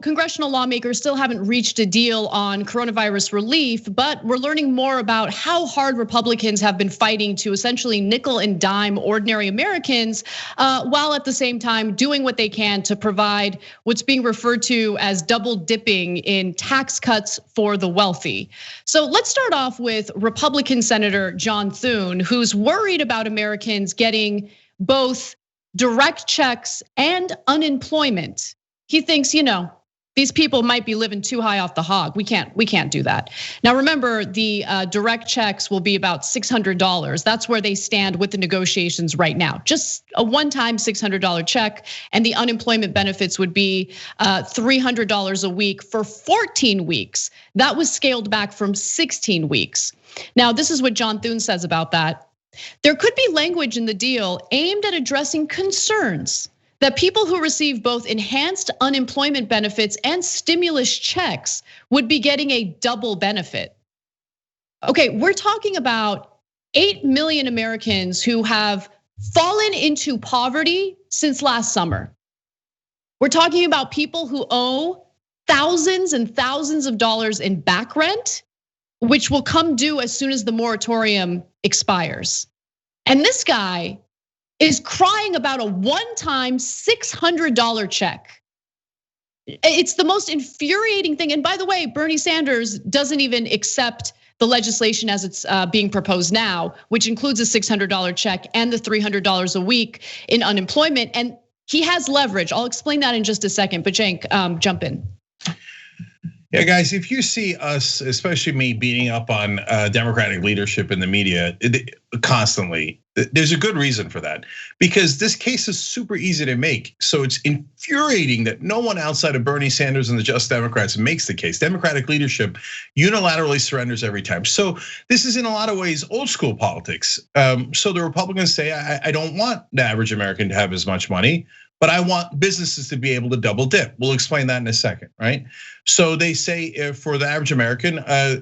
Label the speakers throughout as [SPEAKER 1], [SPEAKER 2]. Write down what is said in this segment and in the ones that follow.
[SPEAKER 1] congressional lawmakers still haven't reached a deal on coronavirus relief, but we're learning more about how hard Republicans have been fighting to essentially nickel and dime ordinary Americans, while at the same time doing what they can to provide what's being referred to as double dipping in tax cuts for the wealthy. So let's start off with Republican Senator John Thune, who's worried about Americans getting both direct checks and unemployment. He thinks, these people might be living too high off the hog. We can't do that. Now remember, the direct checks will be about $600. That's where they stand with the negotiations right now. Just a one-time $600 check, and the unemployment benefits would be $300 a week for 14 weeks. That was scaled back from 16 weeks. Now, this is what John Thune says about that. There could be language in the deal aimed at addressing concerns that people who receive both enhanced unemployment benefits and stimulus checks would be getting a double benefit. Okay, we're talking about 8 million Americans who have fallen into poverty since last summer. We're talking about people who owe thousands and thousands of dollars in back rent, which will come due as soon as the moratorium expires. And this guy is crying about a one-time $600 check. It's the most infuriating thing. And by the way, Bernie Sanders doesn't even accept the legislation as it's being proposed now, which includes a $600 check and the $300 a week in unemployment. And he has leverage. I'll explain that in just a second, but Cenk, jump in.
[SPEAKER 2] Yeah, guys, if you see us, especially me, beating up on Democratic leadership in the media constantly, there's a good reason for that. Because this case is super easy to make. So it's infuriating that no one outside of Bernie Sanders and the Just Democrats makes the case. Democratic leadership unilaterally surrenders every time. So this is in a lot of ways old school politics. So the Republicans say, I don't want the average American to have as much money, but I want businesses to be able to double dip. We'll explain that in a second, right? So they say for the average American,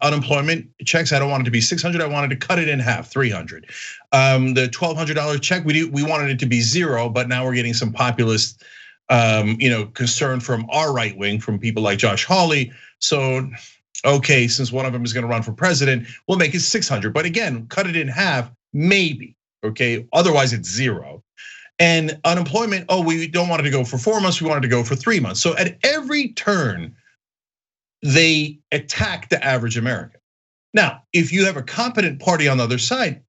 [SPEAKER 2] unemployment checks, I don't want it to be 600, I wanted to cut it in half, 300. The $1,200 check, we wanted it to be zero, but now we're getting some populist concern from our right wing, from people like Josh Hawley. So, okay, since one of them is gonna run for president, we'll make it 600. But again, cut it in half, maybe, okay? Otherwise it's zero. And unemployment, we don't want it to go for 4 months, we want it to go for 3 months. So at every turn, they attack the average American. Now, if you have a competent party on the other side,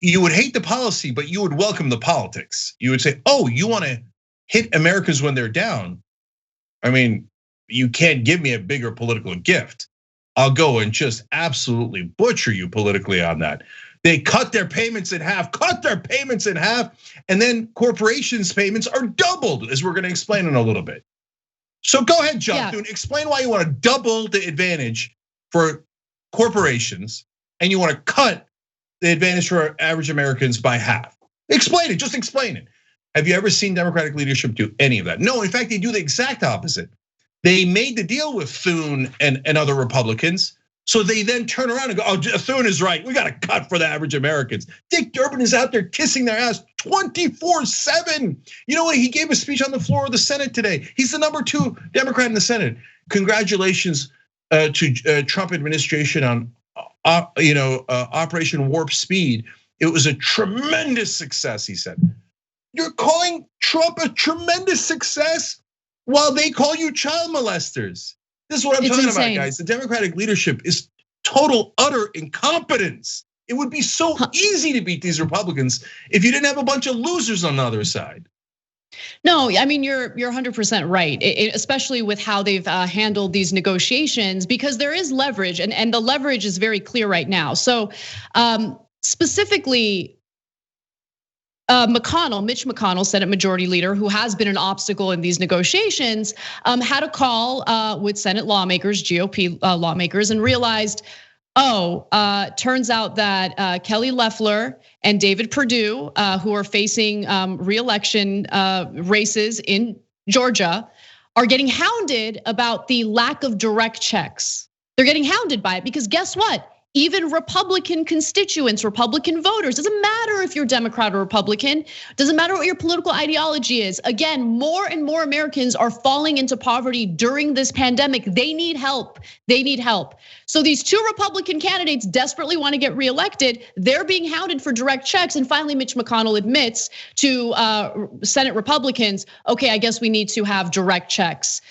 [SPEAKER 2] you would hate the policy, but you would welcome the politics. You would say, you wanna hit Americans when they're down. I mean, you can't give me a bigger political gift. I'll go and just absolutely butcher you politically on that. They cut their payments in half, and then corporations' payments are doubled, as we're gonna explain in a little bit. So go ahead, John Thune, explain why you wanna double the advantage for corporations and you wanna cut the advantage for average Americans by half. Explain it, just explain it. Have you ever seen Democratic leadership do any of that? No, in fact, they do the exact opposite. They made the deal with Thune and other Republicans. So they then turn around and go, Thune is right. We got to cut for the average Americans. Dick Durbin is out there kissing their ass 24/7. You know what? He gave a speech on the floor of the Senate today. He's the number 2 Democrat in the Senate. Congratulations to Trump administration on Operation Warp Speed. It was a tremendous success, he said. You're calling Trump a tremendous success while they call you child molesters. This is what I'm talking about, guys. The Democratic leadership is total, utter incompetence. It would be so easy to beat these Republicans if you didn't have a bunch of losers on the other side.
[SPEAKER 1] No, I mean, you're 100% right, especially with how they've handled these negotiations, because there is leverage, and the leverage is very clear right now. So specifically, Mitch McConnell, Senate Majority Leader, who has been an obstacle in these negotiations, had a call with Senate lawmakers, GOP lawmakers, and realized, turns out that Kelly Loeffler and David Perdue, who are facing re-election races in Georgia, are getting hounded about the lack of direct checks. They're getting hounded by it because guess what? even Republican constituents, Republican voters. Doesn't matter if you're Democrat or Republican. Doesn't matter what your political ideology is. Again, more and more Americans are falling into poverty during this pandemic. They need help. They need help. So these two Republican candidates desperately want to get reelected. They're being hounded for direct checks. And finally, Mitch McConnell admits to Senate Republicans, okay, I guess we need to have direct checks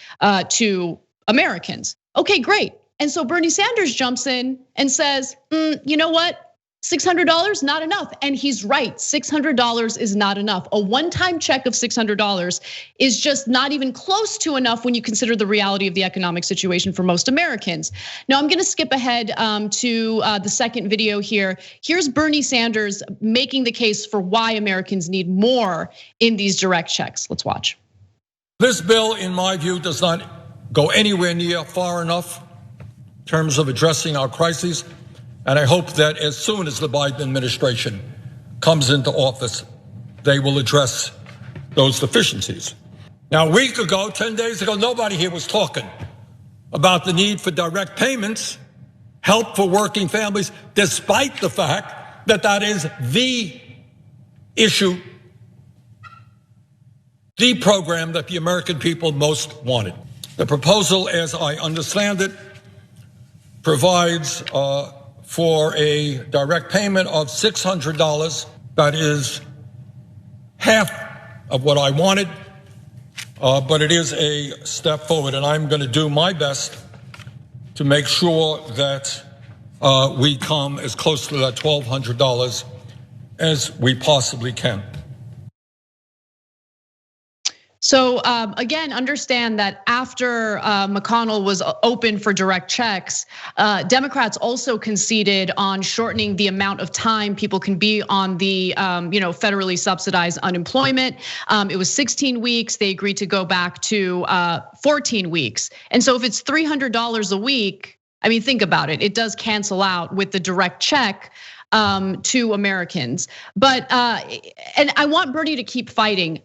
[SPEAKER 1] to Americans. Okay, great. And so Bernie Sanders jumps in and says, you know what? $600 not enough. And he's right, $600 is not enough. A one-time check of $600 is just not even close to enough when you consider the reality of the economic situation for most Americans. Now I'm gonna skip ahead to the second video here. Here's Bernie Sanders making the case for why Americans need more in these direct checks. Let's watch.
[SPEAKER 3] This bill, in my view, does not go anywhere near far enough in terms of addressing our crises. And I hope that as soon as the Biden administration comes into office, they will address those deficiencies. Now, a week ago, 10 days ago, nobody here was talking about the need for direct payments, help for working families, despite the fact that that is the issue, the program that the American people most wanted. The proposal, as I understand it, provides for a direct payment of $600. That is half of what I wanted, but it is a step forward, and I'm going to do my best to make sure that we come as close to that $1,200 as we possibly can.
[SPEAKER 1] So again, understand that after McConnell was open for direct checks, Democrats also conceded on shortening the amount of time people can be on the federally subsidized unemployment. It was 16 weeks. They agreed to go back to 14 weeks. And so if it's $300 a week, I mean, think about it. It does cancel out with the direct check to Americans. But and I want Bernie to keep fighting.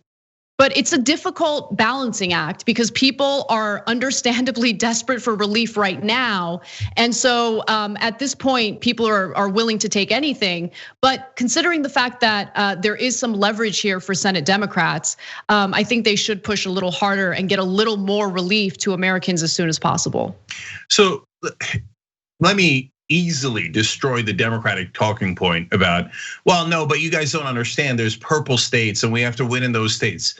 [SPEAKER 1] But it's a difficult balancing act because people are understandably desperate for relief right now. And so at this point, people are willing to take anything. But considering the fact that there is some leverage here for Senate Democrats, I think they should push a little harder and get a little more relief to Americans as soon as possible.
[SPEAKER 2] So let me easily destroy the Democratic talking point about, well, no, but you guys don't understand. There's purple states and we have to win in those states.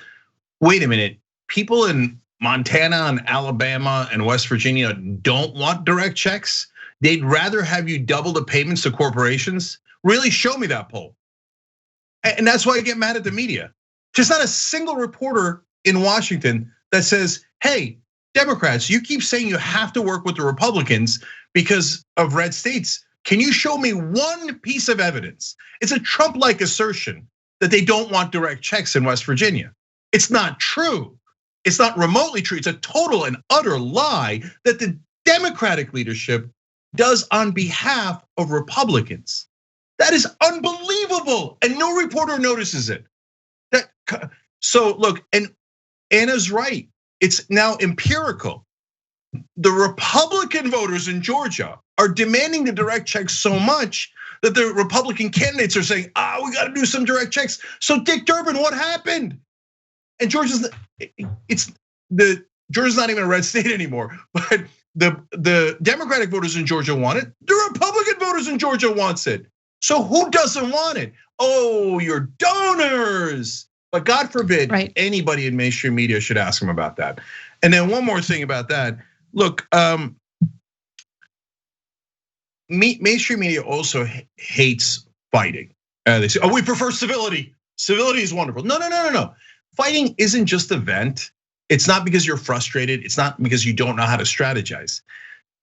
[SPEAKER 2] Wait a minute, people in Montana and Alabama and West Virginia don't want direct checks. They'd rather have you double the payments to corporations. Really show me that poll. And that's why I get mad at the media. There's not a single reporter in Washington that says, hey, Democrats, you keep saying you have to work with the Republicans because of red states. Can you show me one piece of evidence? It's a Trump-like assertion that they don't want direct checks in West Virginia. It's not true. It's not remotely true. It's a total and utter lie that the Democratic leadership does on behalf of Republicans. That is unbelievable, and no reporter notices it. So look, and Anna's right. It's now empirical. The Republican voters in Georgia are demanding the direct checks so much that the Republican candidates are saying, we got to do some direct checks. So Dick Durbin, what happened? And Georgia's not even a red state anymore. But the Democratic voters in Georgia want it. The Republican voters in Georgia wants it. So who doesn't want it? Oh, your donors. But God forbid anybody in mainstream media should ask them about that. And then one more thing about that. Look, mainstream media also hates fighting. They say, we prefer civility. Civility is wonderful. No. Fighting isn't just a vent. It's not because you're frustrated. It's not because you don't know how to strategize.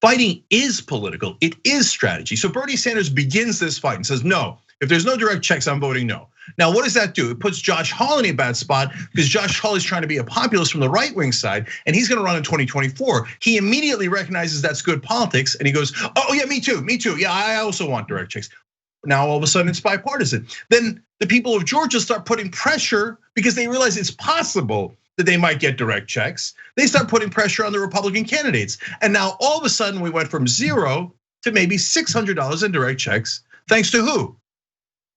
[SPEAKER 2] Fighting is political. It is strategy. So Bernie Sanders begins this fight and says, no, if there's no direct checks, I'm voting no. Now, what does that do? It puts Josh Hawley in a bad spot because Josh Hawley's trying to be a populist from the right wing side, and he's gonna run in 2024. He immediately recognizes that's good politics, and he goes, oh yeah, me too. Yeah, I also want direct checks. Now all of a sudden it's bipartisan. Then the people of Georgia start putting pressure because they realize it's possible that they might get direct checks. They start putting pressure on the Republican candidates. And now all of a sudden we went from 0 to maybe $600 in direct checks, thanks to who?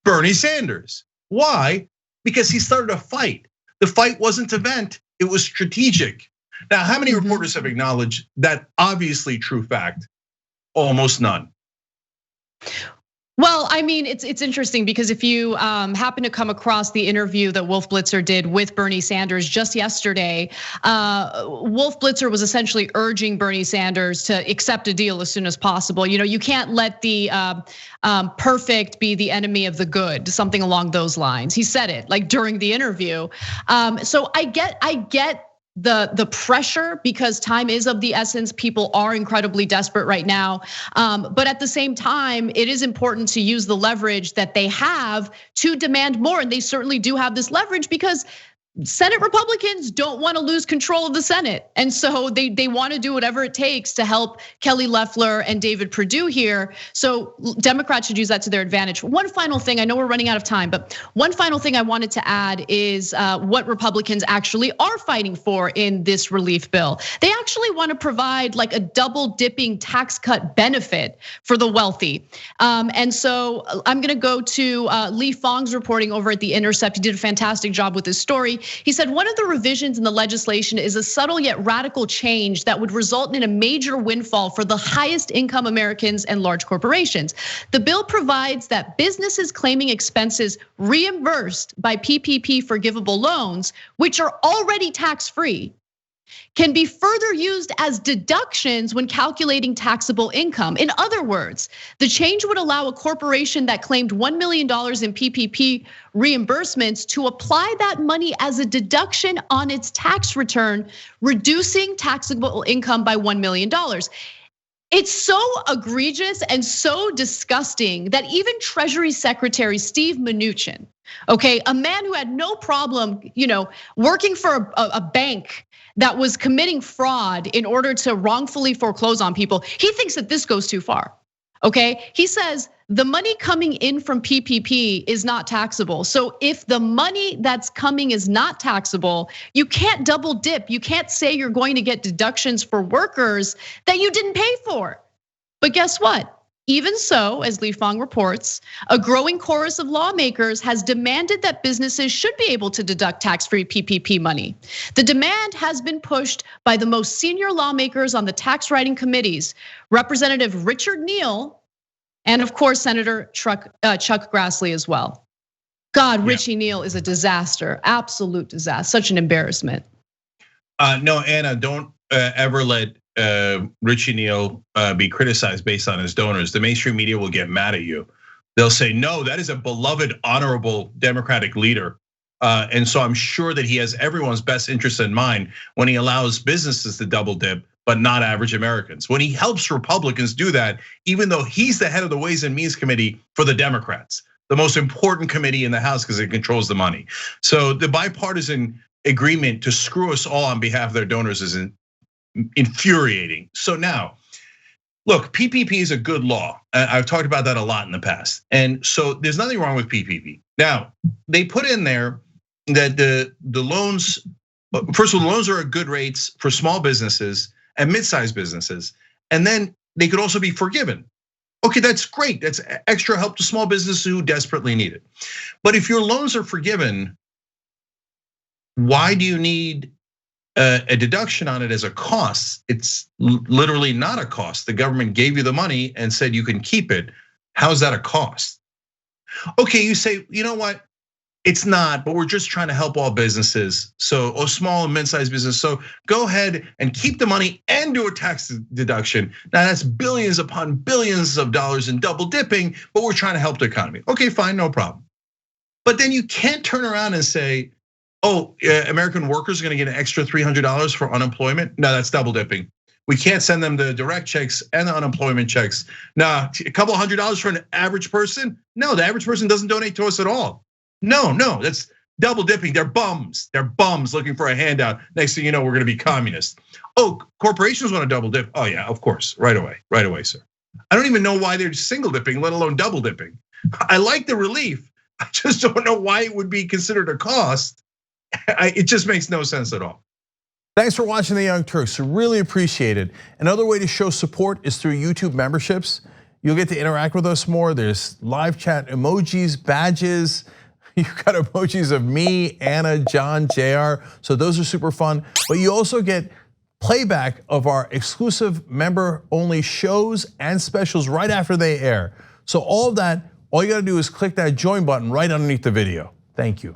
[SPEAKER 2] Bernie Sanders. Why? Because he started a fight. The fight wasn't to vent, it was strategic. Now, how many reporters have acknowledged that obviously true fact? Almost none.
[SPEAKER 1] Well, I mean, it's interesting because if you happen to come across the interview that Wolf Blitzer did with Bernie Sanders just yesterday, Wolf Blitzer was essentially urging Bernie Sanders to accept a deal as soon as possible. You know, you can't let the perfect be the enemy of the good, something along those lines. He said it like during the interview. So I get the pressure because time is of the essence. People are incredibly desperate right now. But at the same time, it is important to use the leverage that they have to demand more. And they certainly do have this leverage because Senate Republicans don't want to lose control of the Senate. And so they want to do whatever it takes to help Kelly Loeffler and David Perdue here. So Democrats should use that to their advantage. One final thing, I know we're running out of time, but one final thing I wanted to add is what Republicans actually are fighting for in this relief bill. They actually want to provide like a double dipping tax cut benefit for the wealthy. And so I'm gonna go to Lee Fong's reporting over at The Intercept. He did a fantastic job with this story. He said one of the revisions in the legislation is a subtle yet radical change that would result in a major windfall for the highest income Americans and large corporations. The bill provides that businesses claiming expenses reimbursed by PPP forgivable loans, which are already tax-free, can be further used as deductions when calculating taxable income. In other words, the change would allow a corporation that claimed $1 million in PPP reimbursements to apply that money as a deduction on its tax return, reducing taxable income by $1 million. It's so egregious and so disgusting that even Treasury Secretary Steve Mnuchin, okay, a man who had no problem, working for a bank that was committing fraud in order to wrongfully foreclose on people, he thinks that this goes too far, okay? He says the money coming in from PPP is not taxable. So if the money that's coming is not taxable, you can't double dip. You can't say you're going to get deductions for workers that you didn't pay for. But guess what? Even so, as Lee Fong reports, a growing chorus of lawmakers has demanded that businesses should be able to deduct tax-free PPP money. The demand has been pushed by the most senior lawmakers on the tax writing committees, Representative Richard Neal, and of course, Senator Chuck Grassley as well. God, Richie Neal is a disaster, absolute disaster, such an embarrassment.
[SPEAKER 2] No, Anna, don't ever let Richie Neal be criticized based on his donors. The mainstream media will get mad at you. They'll say, no, that is a beloved, honorable Democratic leader. And so I'm sure that he has everyone's best interest in mind when he allows businesses to double dip, but not average Americans. When he helps Republicans do that, even though he's the head of the Ways and Means Committee for the Democrats, the most important committee in the House because it controls the money. So the bipartisan agreement to screw us all on behalf of their donors is infuriating. So now, look, PPP is a good law. I've talked about that a lot in the past. And so there's nothing wrong with PPP. Now, they put in there that the loans, first of all, the loans are at good rates for small businesses and mid-sized businesses. And then they could also be forgiven. Okay, that's great. That's extra help to small businesses who desperately need it. But if your loans are forgiven, why do you need a deduction on it as a cost? It's literally not a cost. The government gave you the money and said you can keep it. How's that a cost? Okay, you say, you know what? It's not, but we're just trying to help all businesses. So, small and mid-sized business. So go ahead and keep the money and do a tax deduction. Now that's billions upon billions of dollars in double dipping, but we're trying to help the economy. Okay, fine, no problem. But then you can't turn around and say, American workers are gonna get an extra $300 for unemployment. No, that's double dipping. We can't send them the direct checks and the unemployment checks. Now, a couple $100 for an average person? No, the average person doesn't donate to us at all. No, that's double dipping. They're bums looking for a handout. Next thing you know, we're gonna be communist. Corporations wanna double dip. Oh yeah, of course, right away, sir. I don't even know why they're single dipping, let alone double dipping. I like the relief. I just don't know why it would be considered a cost. It just makes no sense at all.
[SPEAKER 4] Thanks for watching The Young Turks, I really appreciate it. Another way to show support is through YouTube memberships. You'll get to interact with us more. There's live chat emojis, badges. You've got emojis of me, Anna, John, JR. So those are super fun. But you also get playback of our exclusive member-only shows and specials right after they air. So all of that, all you gotta do is click that join button right underneath the video. Thank you.